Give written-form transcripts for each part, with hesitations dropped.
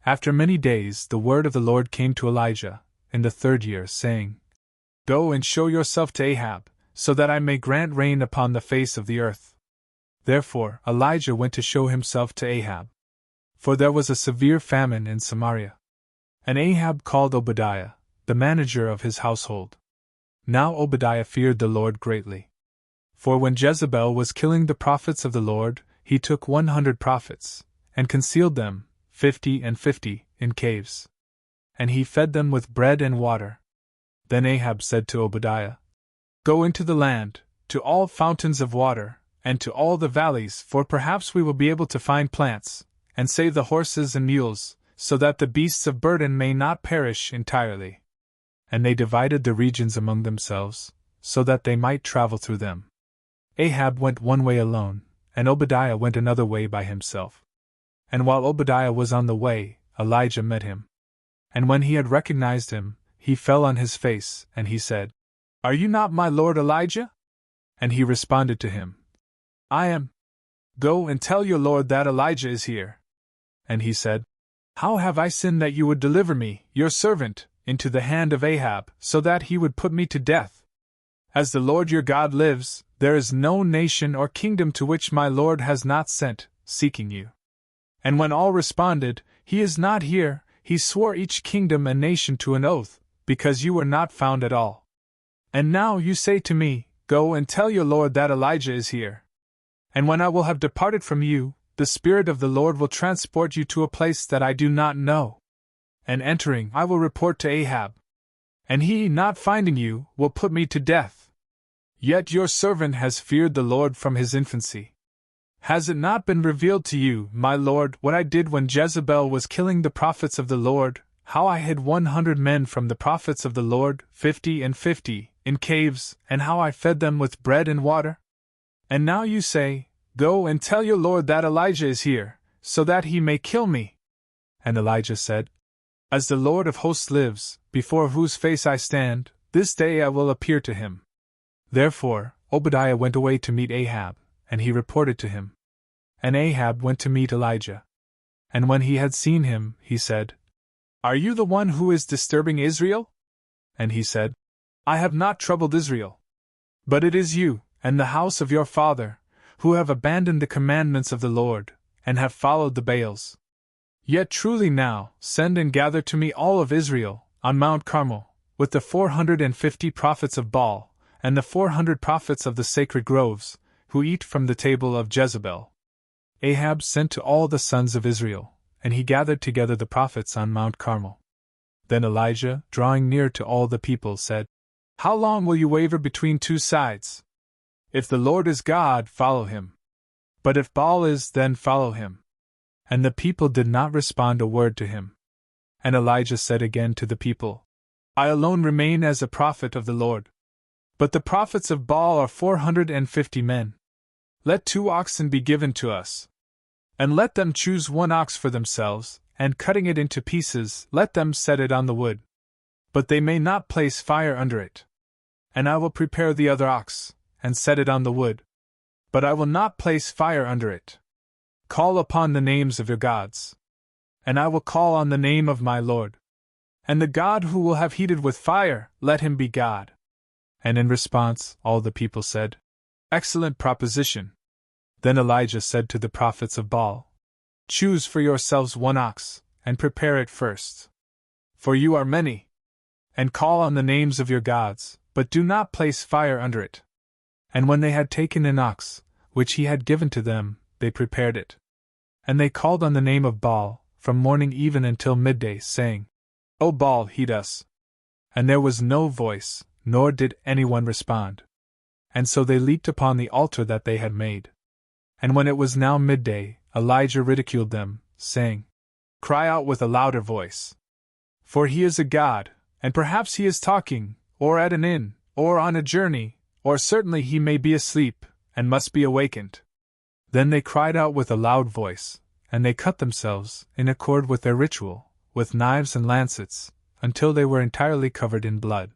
After many days the word of the Lord came to Elijah, in the 3rd year, saying, Go and show yourself to Ahab, so that I may grant rain upon the face of the earth. Therefore Elijah went to show himself to Ahab. For there was a severe famine in Samaria. And Ahab called Obadiah, the manager of his household. Now Obadiah feared the Lord greatly. For when Jezebel was killing the prophets of the Lord, he took 100 prophets, and concealed them, 50 and 50, in caves. And he fed them with bread and water. Then Ahab said to Obadiah, Go into the land, to all fountains of water, and to all the valleys, for perhaps we will be able to find plants, and save the horses and mules, so that the beasts of burden may not perish entirely. And they divided the regions among themselves, so that they might travel through them. Ahab went one way alone, and Obadiah went another way by himself. And while Obadiah was on the way, Elijah met him. And when he had recognized him, he fell on his face, and he said, Are you not my lord Elijah? And he responded to him, I am. Go and tell your lord that Elijah is here. And he said, How have I sinned that you would deliver me, your servant, into the hand of Ahab, so that he would put me to death? As the Lord your God lives, there is no nation or kingdom to which my Lord has not sent, seeking you. And when all responded, He is not here, he swore each kingdom and nation to an oath, because you were not found at all. And now you say to me, Go and tell your Lord that Elijah is here. And when I will have departed from you, the Spirit of the Lord will transport you to a place that I do not know. And entering, I will report to Ahab. And he, not finding you, will put me to death. Yet your servant has feared the Lord from his infancy. Has it not been revealed to you, my lord, what I did when Jezebel was killing the prophets of the Lord, how I hid 100 men from the prophets of the Lord, 50 and 50, in caves, and how I fed them with bread and water? And now you say, Go and tell your lord that Elijah is here, so that he may kill me. And Elijah said, As the Lord of hosts lives, before whose face I stand, this day I will appear to him. Therefore Obadiah went away to meet Ahab, and he reported to him. And Ahab went to meet Elijah. And when he had seen him, he said, Are you the one who is disturbing Israel? And he said, I have not troubled Israel. But it is you, and the house of your father, who have abandoned the commandments of the Lord, and have followed the Baals. Yet truly now, send and gather to me all of Israel, on Mount Carmel, with the 450 prophets of Baal, and the 400 prophets of the sacred groves, who eat from the table of Jezebel. Ahab sent to all the sons of Israel, and he gathered together the prophets on Mount Carmel. Then Elijah, drawing near to all the people, said, How long will you waver between two sides? If the Lord is God, follow him. But if Baal is, then follow him. And the people did not respond a word to him. And Elijah said again to the people, I alone remain as a prophet of the Lord. But the prophets of Baal are 450 men. Let 2 oxen be given to us. And let them choose 1 ox for themselves, and cutting it into pieces, let them set it on the wood. But they may not place fire under it. And I will prepare the other ox, and set it on the wood. But I will not place fire under it. Call upon the names of your gods. And I will call on the name of my Lord. And the God who will have heated with fire, let him be God. And in response, all the people said, Excellent proposition. Then Elijah said to the prophets of Baal, Choose for yourselves 1 ox, and prepare it first. For you are many. And call on the names of your gods, but do not place fire under it. And when they had taken an ox, which he had given to them, they prepared it. And they called on the name of Baal, from morning even until midday, saying, O Baal, heed us. And there was no voice, nor did anyone respond. And so they leaped upon the altar that they had made. And when it was now midday, Elijah ridiculed them, saying, Cry out with a louder voice. For he is a god, and perhaps he is talking, or at an inn, or on a journey, or certainly he may be asleep, and must be awakened. Then they cried out with a loud voice, and they cut themselves, in accord with their ritual, with knives and lancets, until they were entirely covered in blood.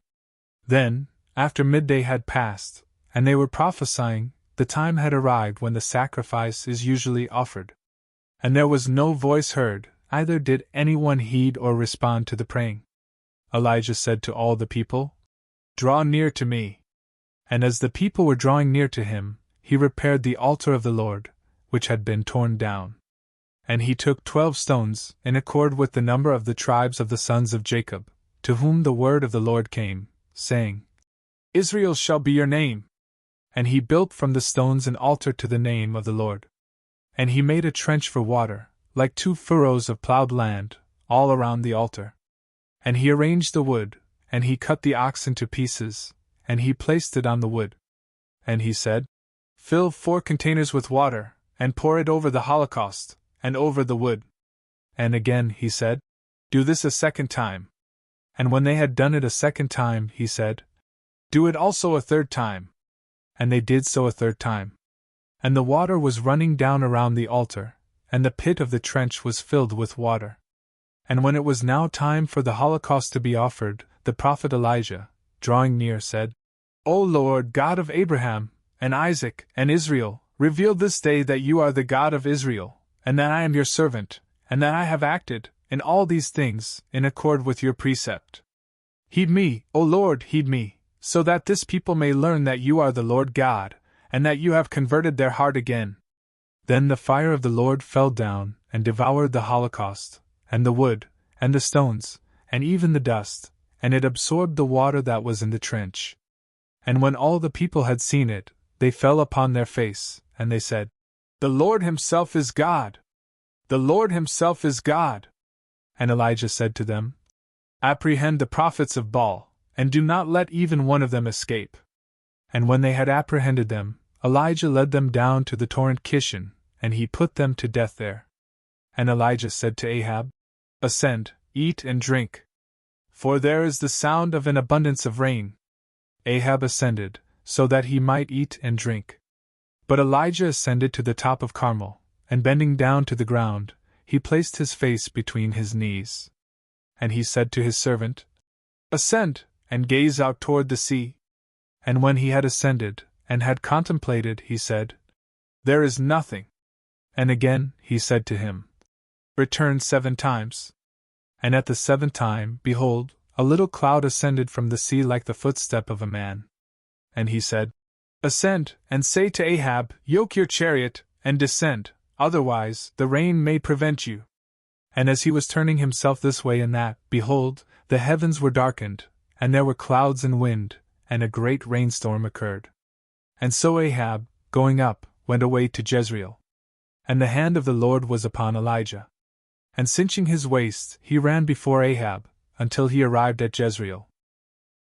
Then, after midday had passed, and they were prophesying, the time had arrived when the sacrifice is usually offered. And there was no voice heard, neither did anyone heed or respond to the praying. Elijah said to all the people, "Draw near to me." And as the people were drawing near to him, he repaired the altar of the Lord, which had been torn down. And he took 12 stones, in accord with the number of the tribes of the sons of Jacob, to whom the word of the Lord came, saying, "Israel shall be your name." And he built from the stones an altar to the name of the Lord. And he made a trench for water, like 2 furrows of plowed land, all around the altar. And he arranged the wood, and he cut the ox into pieces, and he placed it on the wood. And he said, "Fill 4 containers with water, and pour it over the holocaust, and over the wood." And again he said, "Do this a second time." And when they had done it a second time, he said, "Do it also a third time." And they did so a third time. And the water was running down around the altar, and the pit of the trench was filled with water. And when it was now time for the holocaust to be offered, the prophet Elijah, drawing near, said, "O Lord God of Abraham, and Isaac, and Israel, reveal this day that you are the God of Israel, and that I am your servant, and that I have acted, in all these things, in accord with your precept. Heed me, O Lord, heed me, so that this people may learn that you are the Lord God, and that you have converted their heart again." Then the fire of the Lord fell down, and devoured the holocaust, and the wood, and the stones, and even the dust, and it absorbed the water that was in the trench. And when all the people had seen it, they fell upon their face, and they said, "The Lord himself is God! The Lord himself is God!" And Elijah said to them, "Apprehend the prophets of Baal, and do not let even one of them escape." And when they had apprehended them, Elijah led them down to the torrent Kishon, and he put them to death there. And Elijah said to Ahab, "Ascend, eat and drink, for there is the sound of an abundance of rain." Ahab ascended, so that he might eat and drink. But Elijah ascended to the top of Carmel, and bending down to the ground, he placed his face between his knees. And he said to his servant, "Ascend, and gaze out toward the sea." And when he had ascended, and had contemplated, he said, "There is nothing." And again he said to him, "Return 7 times. And at the 7th time, behold, a little cloud ascended from the sea like the footstep of a man. And he said, "Ascend, and say to Ahab, Yoke your chariot, and descend, otherwise the rain may prevent you." And as he was turning himself this way and that, behold, the heavens were darkened, and there were clouds and wind, and a great rainstorm occurred. And so Ahab, going up, went away to Jezreel. And the hand of the Lord was upon Elijah. And cinching his waist, he ran before Ahab, until he arrived at Jezreel.